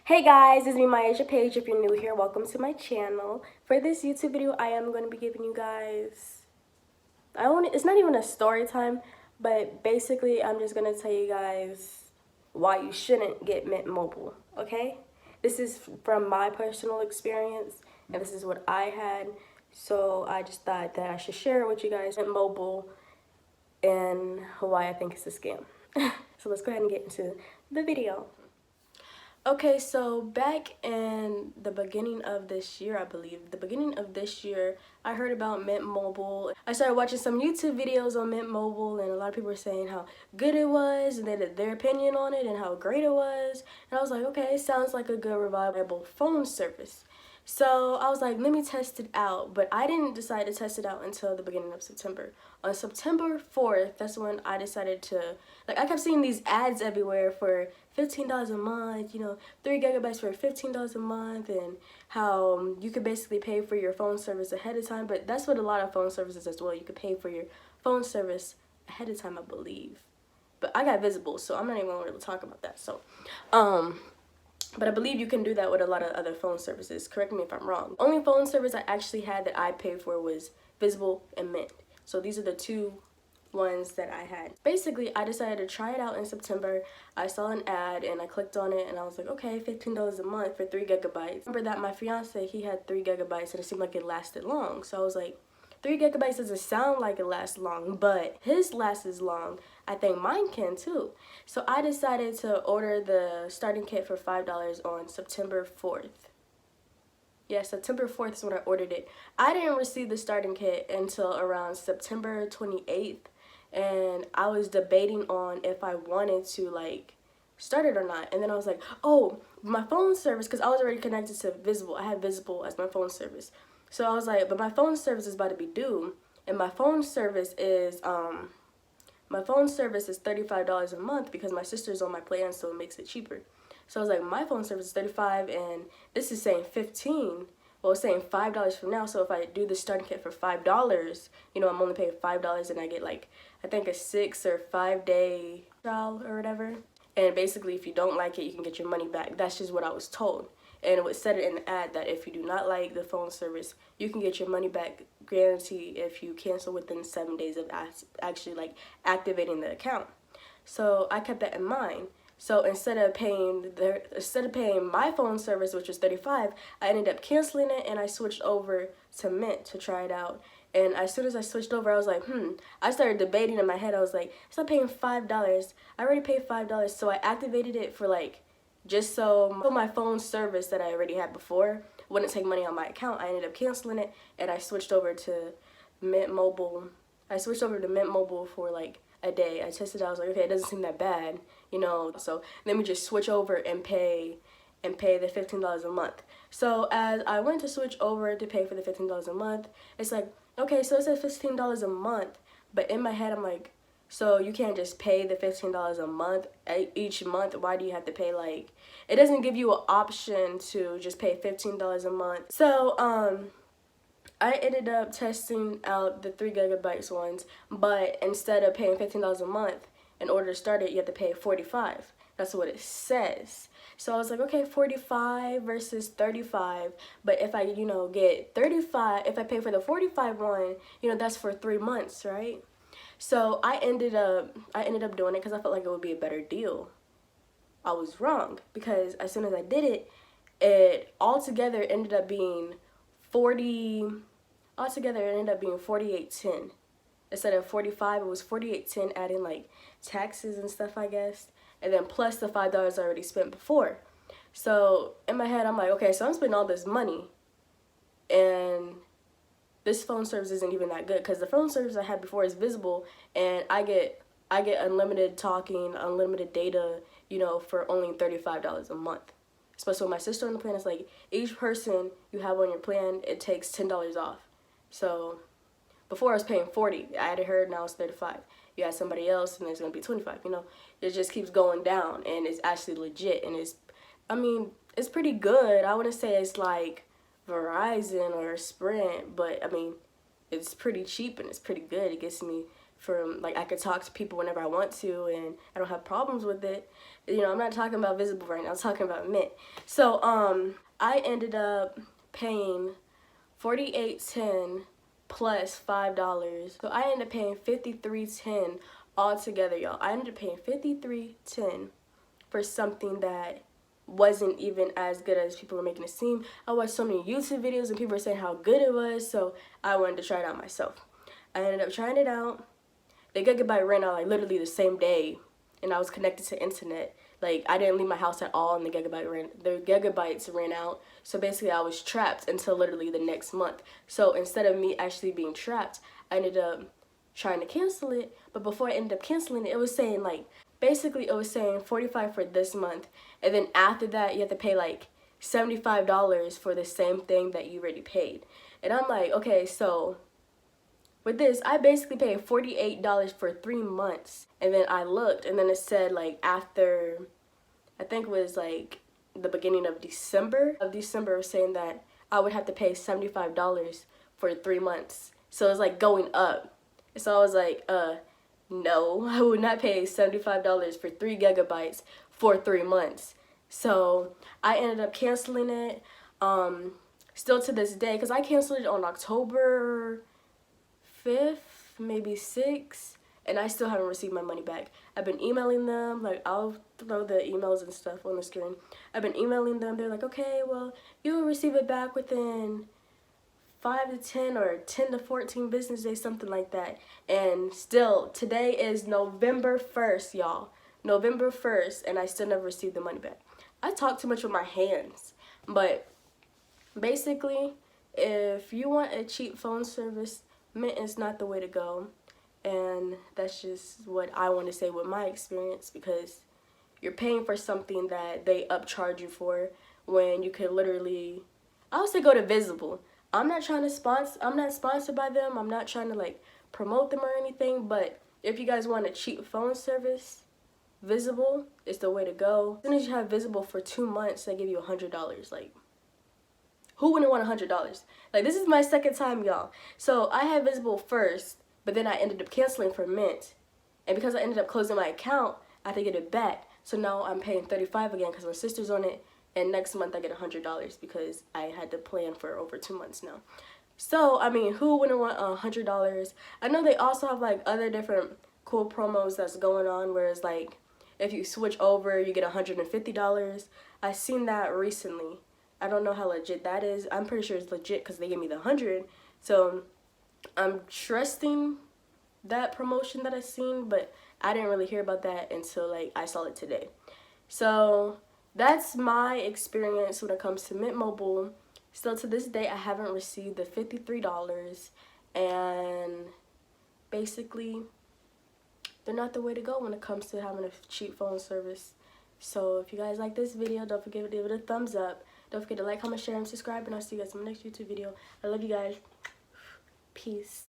Hey guys, it's me, Maya Page. If you're new here, welcome to my channel. For this YouTube video, I am going to be giving you guys, it's not even a story time, but basically I'm just going to tell you guys why you shouldn't get Mint Mobile, okay? This is from my personal experience, and this is what I had, so I just thought that I should share it with you guys. Mint Mobile and why I think it's a scam. So let's go ahead and get into the video. Okay, so back in the beginning of this year, I believe, I heard about Mint Mobile. I started watching some YouTube videos on Mint Mobile, and a lot of people were saying how good it was, and their opinion on it, and how great it was. And I was like, okay, it sounds like a good, reliable phone service. So I was like, let me test it out. But I didn't decide to test it out until the beginning of September. On September 4th, that's when I decided to, I kept seeing these ads everywhere for $15 a month, 3 gigabytes for $15 a month, and how you could basically pay for your phone service ahead of time. But that's what a lot of phone services as well. You could pay for your phone service ahead of time, I believe. But I got Visible, so I'm not even going to really talk about that. So, but I believe you can do that with a lot of other phone services. Correct me if I'm wrong. Only phone service I actually had that I paid for was Visible and Mint. So these are the two ones that I had. Basically, I decided to try it out in September. I saw an ad and I clicked on it and I was like, okay, $15 a month for 3 gigabytes. Remember that my fiance, he had 3 gigabytes and it seemed like it lasted long. So I was like, 3 gigabytes doesn't sound like it lasts long, but his lasts long. I think mine can too. So I decided to order the starting kit for $5 on September 4th. Yeah, September 4th is when I ordered it. I didn't receive the starting kit until around September 28th. And I was debating on if I wanted to start it or not. And then I was like, oh, my phone service, because I was already connected to Visible. I had Visible as my phone service. So I was like, but my phone service is about to be due. And my phone service is $35 a month because my sister's on my plan, so it makes it cheaper. So I was like, my phone service is $35 and this is saying $15. Well, it's saying $5 from now. So if I do the starting kit for $5, I'm only paying $5 and I get I think a 6 or 5 day trial or whatever. And basically, if you don't like it, you can get your money back. That's just what I was told. And it would said it in the ad that if you do not like the phone service, you can get your money back guaranteed if you cancel within 7 days of actually activating the account. So I kept that in mind. So instead of paying my phone service, which was $35, I ended up canceling it and I switched over to Mint to try it out. And as soon as I switched over, I was like, I started debating in my head. I was like, I'm paying $5. I already paid $5, so I activated it for just so my phone service that I already had before wouldn't take money on my account. I ended up canceling it and I switched over to Mint Mobile. For a day. I tested it. I was like, okay, it doesn't seem that bad, So let me just switch over and pay the $15 a month. So as I went to switch over to pay for the $15 a month, it's like, okay, so it says $15 a month, but in my head I'm like, so you can't just pay the $15 a month each month? Why do you have to pay it doesn't give you an option to just pay $15 a month. So I ended up testing out the 3 gigabytes ones, but instead of paying $15 a month, in order to start it, you have to pay $45. That's what it says. So I was like, okay, 45 versus 35. But if I, get 35, if I pay for the 45 one, that's for 3 months, right? So I ended up doing it because I felt like it would be a better deal. I was wrong because as soon as I did it, it altogether ended up being $48.10. Instead of 45, it was $48.10, adding taxes and stuff, I guess, and then plus the $5 I already spent before. So in my head, I'm like, okay, so I'm spending all this money, and this phone service isn't even that good because the phone service I had before is Visible, and I get unlimited talking, unlimited data, for only $35 a month. Especially with my sister on the plan, it's like each person you have on your plan, it takes $10 off. So before I was paying $40, I added her, now it's $35. You add somebody else and it's gonna be $25. It just keeps going down, and it's actually legit, and it's pretty good. I wouldn't say it's like Verizon or Sprint, but it's pretty cheap and it's pretty good. It gets me from, like, I could talk to people whenever I want to, and I don't have problems with it. You know, I'm not talking about Visible right now. I'm talking about Mint. So, I ended up paying $48.10 plus $5. So I ended up paying $53.10 altogether, y'all. I ended up paying $53.10 for something that wasn't even as good as people were making it seem. I watched so many YouTube videos and people were saying how good it was, so I wanted to try it out myself. I ended up trying it out. The gigabyte ran out like literally the same day, and I was connected to internet. Like, I didn't leave my house at all, and the gigabytes ran out. So basically, I was trapped until literally the next month. So instead of me actually being trapped, I ended up trying to cancel it. But before I ended up canceling it, it was saying like, basically it was saying $45 for this month, and then after that you have to pay like $75 for the same thing that you already paid. And I'm like, okay, so with this, I basically paid $48 for 3 months. And then I looked, and then it said like after, I think it was like the beginning of December, it was saying that I would have to pay $75 for 3 months. So it was like going up. So I was like, no, I would not pay $75 for 3 gigabytes for 3 months. So I ended up canceling it, still to this day, because I canceled it on October 5th, maybe 6th, and I still haven't received my money back. I've been emailing them, like, I'll throw the emails and stuff on the screen. I've been emailing them. They're like, okay, well, you will receive it back within 5 to 10 or 10 to 14 business days, something like that. And still, today is November 1st, y'all. November 1st, and I still never received the money back. I talk too much with my hands. But basically, if you want a cheap phone service, Mint is not the way to go. And that's just what I want to say with my experience, because you're paying for something that they upcharge you for when you could literally, I would say go to Visible. I'm not sponsored by them. I'm not trying to like promote them or anything, but if you guys want a cheap phone service, Visible is the way to go. As soon as you have Visible for 2 months, they give you $100. Like, who wouldn't want $100? Like, this is my second time, y'all. So I had Visible first, but then I ended up canceling for Mint. And because I ended up closing my account, I had to get it back. So now I'm paying $35 again because my sister's on it. And next month I get $100 because I had to plan for over 2 months now. So, I mean, who wouldn't want $100? I know they also have like other different cool promos that's going on, whereas like if you switch over, you get $150. I seen that recently. I don't know how legit that is. I'm pretty sure it's legit because they gave me the 100. So I'm trusting that promotion that I seen, but I didn't really hear about that until like I saw it today. So that's my experience when it comes to Mint Mobile. Still to this day, I haven't received the $53, and basically they're not the way to go when it comes to having a cheap phone service. So if you guys like this video, don't forget to give it a thumbs up. Don't forget to like, comment, share, and subscribe, and I'll see you guys in my next YouTube video. I love you guys. Peace.